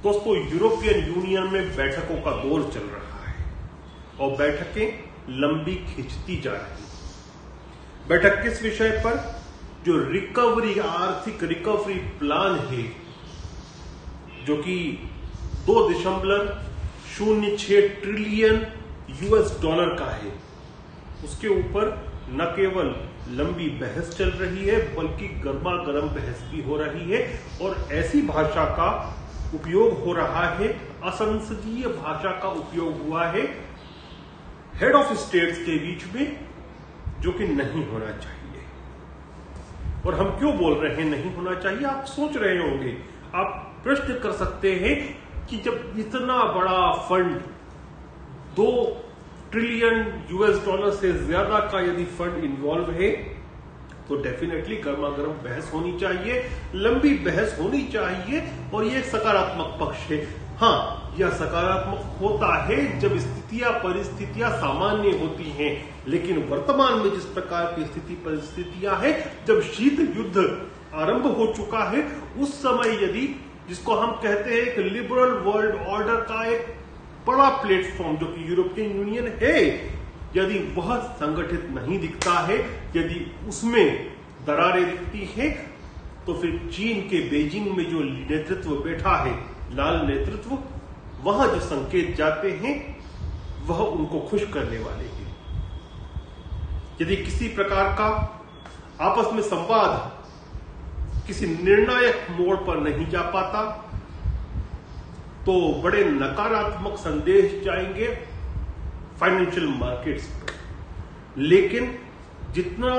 दोस्तों, European union में बैठकों का दौर चल रहा है और बैठकें लंबी खिंचती जा रही हैं। बैठक किस विषय पर? जो रिकवरी, आर्थिक रिकवरी प्लान है, जो कि 2.06 ट्रिलियन यूएस डॉलर का है, उसके ऊपर न केवल लंबी बहस चल रही है बल्कि गर्मा गर्म बहस भी हो रही है। और ऐसी भाषा का उपयोग हो रहा है, असंसदीय भाषा का उपयोग हुआ है हेड ऑफ स्टेट्स के बीच में, जो कि नहीं होना चाहिए। और हम क्यों बोल रहे हैं नहीं होना चाहिए? आप सोच रहे होंगे, आप प्रश्न कर सकते हैं कि जब इतना बड़ा फंड 2 ट्रिलियन यूएस डॉलर से ज्यादा का यदि फंड इन्वॉल्व है तो डेफिनेटली गर्मा गर्म बहस होनी चाहिए, लंबी बहस होनी चाहिए। और ये एक सकारात्मक पक्ष है। हाँ, यह सकारात्मक होता है जब स्थितियां परिस्थितियां सामान्य होती हैं, लेकिन वर्तमान में जिस प्रकार की स्थिति परिस्थितियां हैं, जब शीत युद्ध आरंभ हो चुका है, उस समय यदि जिसको हम कहते हैं एक लिबरल वर्ल्ड ऑर्डर का एक बड़ा प्लेटफॉर्म जो कि यूरोपियन यूनियन है, यदि वह संगठित नहीं दिखता है, यदि उसमें दरारें दिखती हैं, तो फिर चीन के बीजिंग में जो नेतृत्व बैठा है, लाल नेतृत्व, वहां जो संकेत जाते हैं वह उनको खुश करने वाले हैं। यदि किसी प्रकार का आपस में संवाद किसी निर्णायक मोड़ पर नहीं जा पाता तो बड़े नकारात्मक संदेश जाएंगे फाइनेंशियल मार्केट्स पर। लेकिन जितना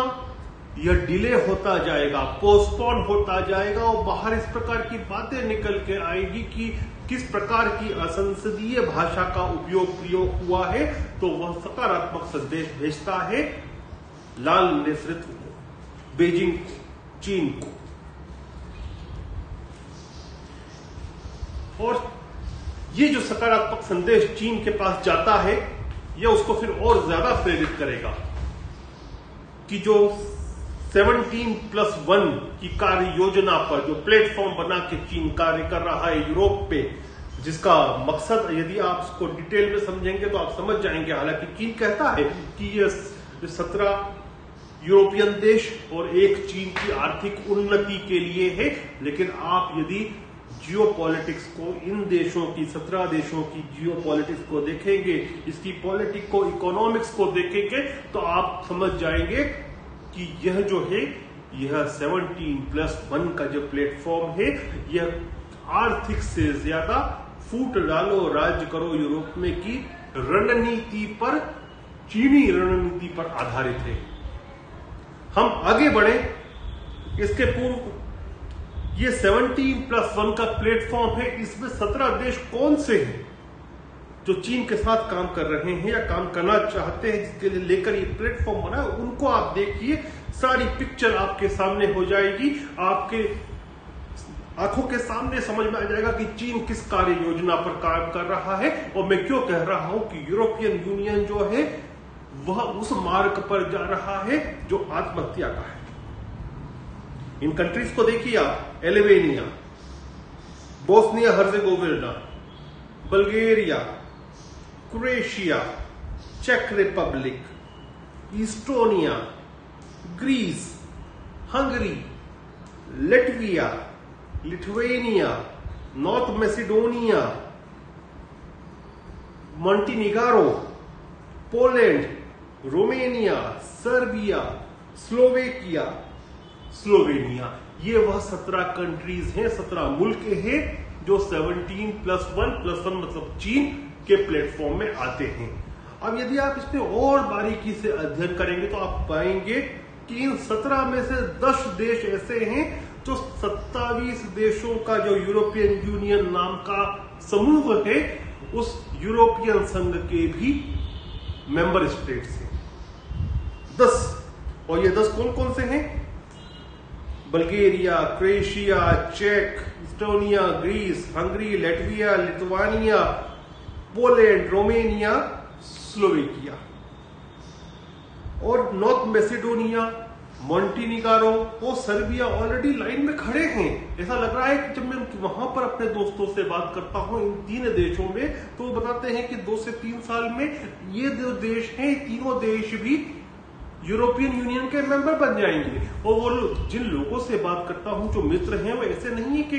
यह डिले होता जाएगा, पोस्टपोन होता जाएगा और बाहर इस प्रकार की बातें निकल के आएगी कि किस प्रकार की असंसदीय भाषा का प्रयोग हुआ है, तो वह सकारात्मक संदेश भेजता है लाल नेतृत्व को, बीजिंग को, चीन को। और ये जो सकारात्मक संदेश चीन के पास जाता है, यह उसको फिर और ज्यादा प्रेरित करेगा कि जो 17+1 की कार्य योजना पर जो प्लेटफॉर्म बना के चीन कार्य कर रहा है यूरोप पे, जिसका मकसद यदि आप उसको डिटेल में समझेंगे तो आप समझ जाएंगे। हालांकि चीन कहता है कि यह 17 यूरोपियन देश और एक चीन की आर्थिक उन्नति के लिए है, लेकिन आप यदि जियोपॉलिटिक्स को, इन देशों की 17 देशों की जियोपॉलिटिक्स को देखेंगे, इसकी पॉलिटिक्स को, इकोनॉमिक्स को देखेंगे, तो आप समझ जाएंगे कि यह जो है, यह 17+1 का जो प्लेटफॉर्म है, यह आर्थिक से ज्यादा फूट डालो राज्य करो यूरोप में की रणनीति पर, चीनी रणनीति पर आधारित है। हम आगे बढ़े, इसके पूर्व ये 17+1 का प्लेटफॉर्म है, इसमें 17 देश कौन से हैं जो चीन के साथ काम कर रहे हैं या काम करना चाहते हैं, जिसके लिए लेकर ये प्लेटफॉर्म बना है, उनको आप देखिए, सारी पिक्चर आपके सामने हो जाएगी, आपके आंखों के सामने समझ में आ जाएगा कि चीन किस कार्य योजना पर काम कर रहा है। और मैं क्यों कह रहा हूं कि यूरोपियन यूनियन जो है वह उस मार्ग पर जा रहा है जो आत्महत्या का है। इन कंट्रीज को देखिए आप, Albania, Bosnia Herzegovina, Bulgaria, Croatia, चेक Republic, Estonia, Greece, Hungary, Latvia, Lithuania, North Macedonia, Montenegro, Poland, Romania, Serbia, Slovakia, Slovenia, ये वह 17 कंट्रीज हैं, 17 मुल्क हैं जो 17+1+1 मतलब चीन के प्लेटफॉर्म में आते हैं। अब यदि आप इसमें और बारीकी से अध्ययन करेंगे तो आप पाएंगे कि इन 17 में से 10 देश ऐसे हैं जो 27 देशों का जो यूरोपियन यूनियन नाम का समूह है, उस यूरोपियन संघ के भी मेंबर स्टेट्स हैं 10। और ये 10 कौन कौन से हैं? बल्गेरिया, क्रोएशिया, चेक, Estonia, Greece, Hungary, Latvia, Lithuania, Poland, Romania, Slovakia. और नॉर्थ मैसेडोनिया मॉन्टेनिग्रो और सर्बिया ऑलरेडी लाइन में खड़े हैं। ऐसा लग रहा है कि जब मैं वहां पर अपने दोस्तों से बात करता हूं इन 3 देशों में, तो वो बताते हैं कि 2 से 3 साल में ये जो देश हैं, तीनों देश भी यूरोपियन यूनियन के मेंबर बन जाएंगे। और वो जिन लोगों से बात करता हूं, जो मित्र हैं, वो ऐसे नहीं है कि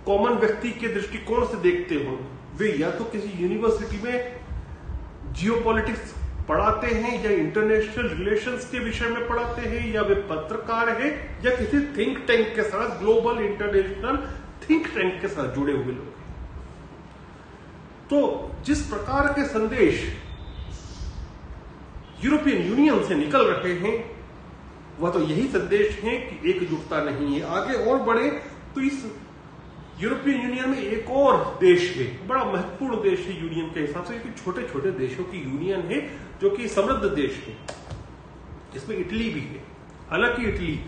कॉमन व्यक्ति के दृष्टिकोण से देखते हो। वे या तो किसी यूनिवर्सिटी में जियोपॉलिटिक्स पढ़ाते हैं, या इंटरनेशनल रिलेशंस के विषय में पढ़ाते हैं, या वे पत्रकार हैं, या किसी थिंक टैंक के साथ, ग्लोबल इंटरनेशनल थिंक टैंक के साथ जुड़े हुए लोग हैं। तो जिस प्रकार के संदेश यूरोपियन यूनियन से निकल रहे हैं, वह तो यही संदेश है कि एकजुटता नहीं है। आगे और बढ़े तो इस यूरोपियन यूनियन में एक और देश है, बड़ा महत्वपूर्ण देश है यूनियन के हिसाब से, क्योंकि छोटे छोटे देशों की यूनियन है, जो कि समृद्ध देश है, जिसमें इटली भी है। हालांकि इटली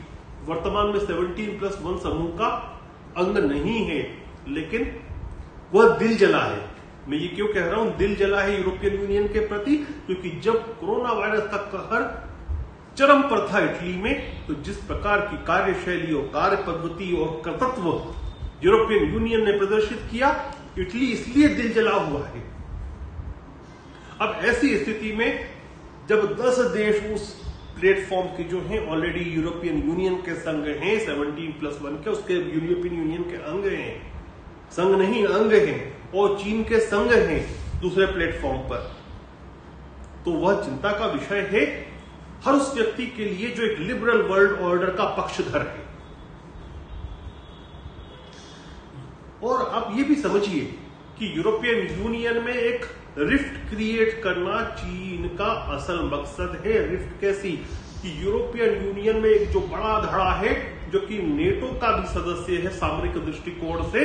वर्तमान में 17+1 समूह का अंग नहीं है, लेकिन वह दिल जला है। मैं ये क्यों कह रहा हूं दिल जला है यूरोपियन यूनियन के प्रति, क्योंकि जब कोरोना वायरस का कहर चरम पर था इटली में, तो जिस प्रकार की कार्यशैली और कार्य पद्धति और कर्तृत्व यूरोपियन यूनियन ने प्रदर्शित किया, इटली इसलिए दिल जला हुआ है। अब ऐसी स्थिति में जब 10 देश उस प्लेटफॉर्म के जो हैं ऑलरेडी यूरोपियन यूनियन के संग हैं, 17+1 के, उसके यूरोपियन यूनियन के अंग हैं, संग नहीं अंग हैं, और चीन के संग हैं दूसरे प्लेटफॉर्म पर, तो वह चिंता का विषय है हर उस व्यक्ति के लिए जो एक लिबरल वर्ल्ड ऑर्डर का पक्षधर है। और आप ये भी समझिए कि यूरोपियन यूनियन में एक रिफ्ट क्रिएट करना चीन का असल मकसद है। रिफ्ट कैसी कि यूरोपियन यूनियन में एक जो बड़ा धड़ा है, जो कि नेटो का भी सदस्य है सामरिक दृष्टिकोण से,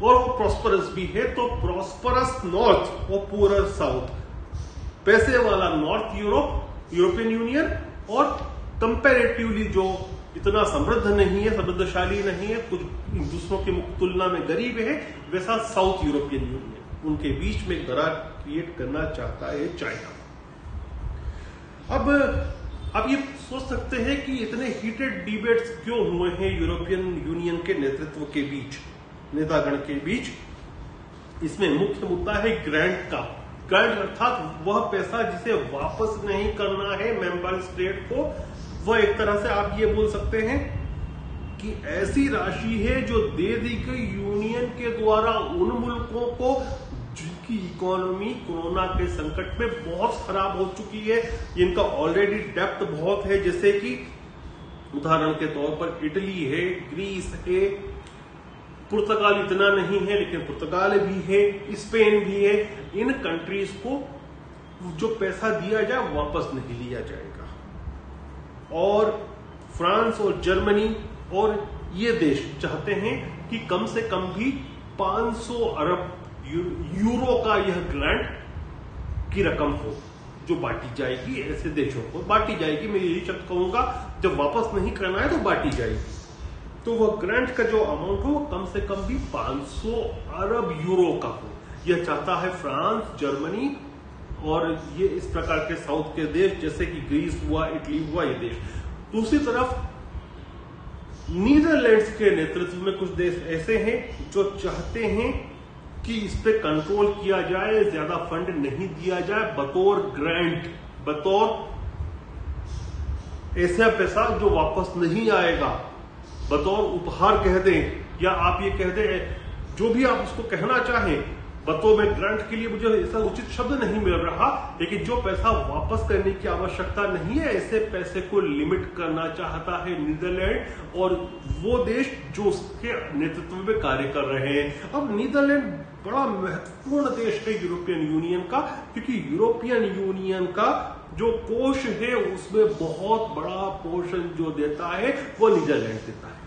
और वो प्रॉस्परस भी है, तो प्रॉस्परस नॉर्थ और पुअर साउथ, पैसे वाला नॉर्थ यूरोप यूरोपियन यूनियन, और कंपैरेटिवली जो इतना समृद्ध नहीं है, समृद्धशाली नहीं है, कुछ दूसरों की तुलना में गरीब है, वैसा साउथ यूरोपियन यूनियन, उनके बीच में एक दरार क्रिएट करना चाहता है चाइना। अब आप ये सोच सकते हैं कि इतने हीटेड डिबेट्स क्यों हुए हैं यूरोपियन यूनियन के नेतृत्व के बीच, नेतागण के बीच। इसमें मुख्य मुद्दा है ग्रांट का। ग्रांट अर्थात वह पैसा जिसे वापस नहीं करना है मेंबर स्टेट को, वह एक तरह से आप ये बोल सकते हैं कि ऐसी राशि है जो दे दी गई यूनियन के द्वारा उन मुल्कों को जिनकी इकोनॉमी कोरोना के संकट में बहुत खराब हो चुकी है, जिनका ऑलरेडी डेप्थ बहुत है, जैसे कि उदाहरण के तौर पर इटली है, ग्रीस है, पुर्तगाल इतना नहीं है लेकिन पुर्तगाल भी है, स्पेन भी है। इन कंट्रीज को जो पैसा दिया जाए वापस नहीं लिया जाएगा। और फ्रांस और जर्मनी और ये देश चाहते हैं कि कम से कम भी 500 अरब यूरो का यह ग्रांट की रकम हो जो बांटी जाएगी, ऐसे देशों को बांटी जाएगी। मैं यही शब्द कहूंगा, जब वापस नहीं करना है तो बांटी जाएगी। तो वह ग्रांट का जो अमाउंट हो कम से कम भी 500 अरब यूरो का हो। यह चाहता है फ्रांस, जर्मनी और ये इस प्रकार के साउथ के देश जैसे कि ग्रीस हुआ, इटली हुआ, ये देश। दूसरी तरफ नीदरलैंड्स के नेतृत्व में कुछ देश ऐसे हैं जो चाहते हैं कि इस पे कंट्रोल किया जाए, ज्यादा फंड नहीं दिया जाए बतौर ग्रांट, बतौर ऐसा पैसा जो वापस नहीं आएगा, बतौर उपहार कह दें या आप ये कह दें, जो भी आप उसको कहना चाहें। बतौर में ग्रांट के लिए मुझे ऐसा उचित शब्द नहीं मिल रहा, लेकिन जो पैसा वापस करने की आवश्यकता नहीं है, ऐसे पैसे को लिमिट करना चाहता है नीदरलैंड और वो देश जो उसके नेतृत्व में कार्य कर रहे हैं। अब नीदरलैंड बड़ा महत्वपूर्ण देश है यूरोपियन यूनियन का, क्योंकि यूरोपियन यूनियन का जो कोष है उसमें बहुत बड़ा पोर्शन जो देता है वो नीदरलैंड देता है।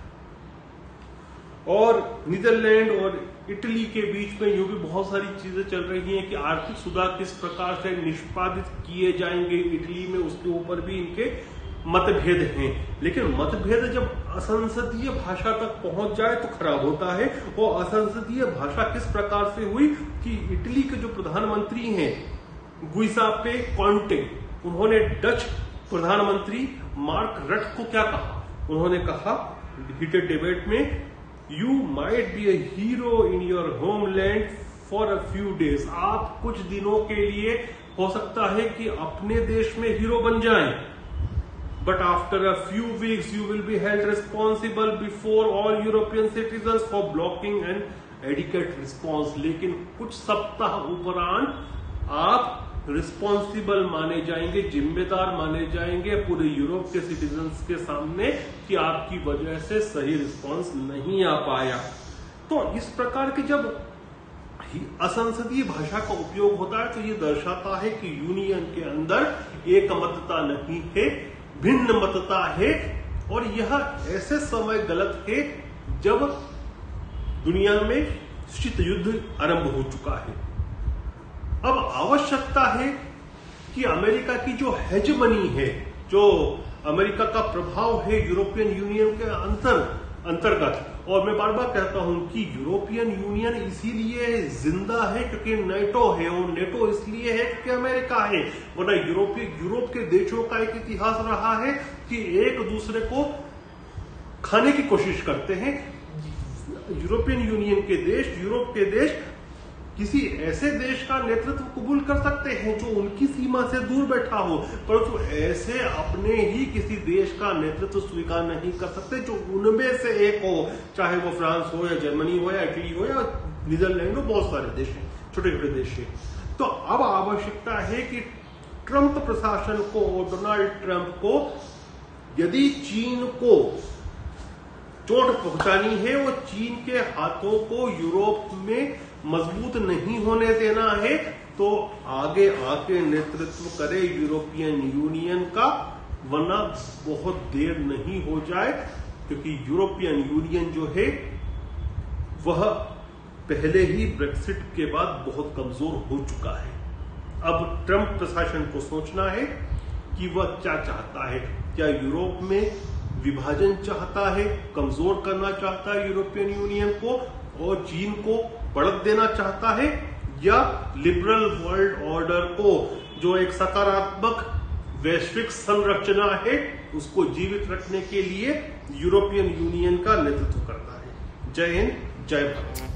और नीदरलैंड और इटली के बीच में यूं भी बहुत सारी चीजें चल रही हैं कि आर्थिक सुधार किस प्रकार से निष्पादित किए जाएंगे इटली में, उसके ऊपर भी इनके मतभेद हैं। लेकिन मतभेद जब असंसदीय भाषा तक पहुंच जाए तो खराब होता है। और असंसदीय भाषा किस प्रकार से हुई कि इटली के जो प्रधानमंत्री हैं गुइसेप्पे कोंटे, उन्होंने डच प्रधानमंत्री मार्क रट को क्या कहा? उन्होंने कहा हीटेड डिबेट में, you might be A hero in your homeland for a few days. आप कुछ दिनों के लिए हो सकता है कि अपने देश में हीरो बन जाएं, but after a few weeks you will be held responsible before all European citizens for blocking and adequate response. लेकिन कुछ सप्ताह उपरांत आप रिस्पॉन्सिबल माने जाएंगे, जिम्मेदार माने जाएंगे पूरे यूरोप के सिटीजन्स के सामने कि आपकी वजह से सही रिस्पॉन्स नहीं आ पाया। तो इस प्रकार के जब असंसदीय भाषा का उपयोग होता है तो ये दर्शाता है कि यूनियन के अंदर एकमतता नहीं है, भिन्न मतता है, और यह ऐसे समय गलत है जब दुनिया में शीत युद्ध आरंभ हो चुका है। अब आवश्यकता है कि अमेरिका की जो हेजमनी है, जो अमेरिका का प्रभाव है यूरोपियन यूनियन के अंतर्गत, और मैं बार बार कहता हूं कि यूरोपियन यूनियन इसीलिए जिंदा है क्योंकि नेटो है, और नेटो इसलिए है क्योंकि अमेरिका है। वरना यूरोप के देशों का एक इतिहास रहा है कि एक दूसरे को खाने की कोशिश करते हैं। यूरोपियन यूनियन के देश, यूरोप के देश किसी ऐसे देश का नेतृत्व कबूल कर सकते हैं जो उनकी सीमा से दूर बैठा हो, परंतु ऐसे अपने ही किसी देश का नेतृत्व स्वीकार नहीं कर सकते जो उनमें से एक हो, चाहे वो फ्रांस हो या जर्मनी हो या इटली हो या नीदरलैंड हो, बहुत सारे देश हैं, छोटे छोटे देश हैं। तो अब आवश्यकता है कि ट्रंप प्रशासन को और डोनाल्ड ट्रंप को यदि चीन को चोट पहुंचानी है, वो चीन के हाथों को यूरोप में मजबूत नहीं होने देना है, तो आगे आके नेतृत्व करे यूरोपियन यूनियन का, वरना बहुत देर नहीं हो जाए, क्योंकि यूरोपियन यूनियन जो है वह पहले ही ब्रेक्सिट के बाद बहुत कमजोर हो चुका है। अब ट्रंप प्रशासन को सोचना है कि वह क्या चाहता है। क्या यूरोप में विभाजन चाहता है, कमजोर करना चाहता है यूरोपियन यूनियन को और चीन को बढ़त देना चाहता है, या लिबरल वर्ल्ड ऑर्डर को, जो एक सकारात्मक वैश्विक संरचना है, उसको जीवित रखने के लिए यूरोपियन यूनियन का नेतृत्व करता है। जय हिंद, जय भारत।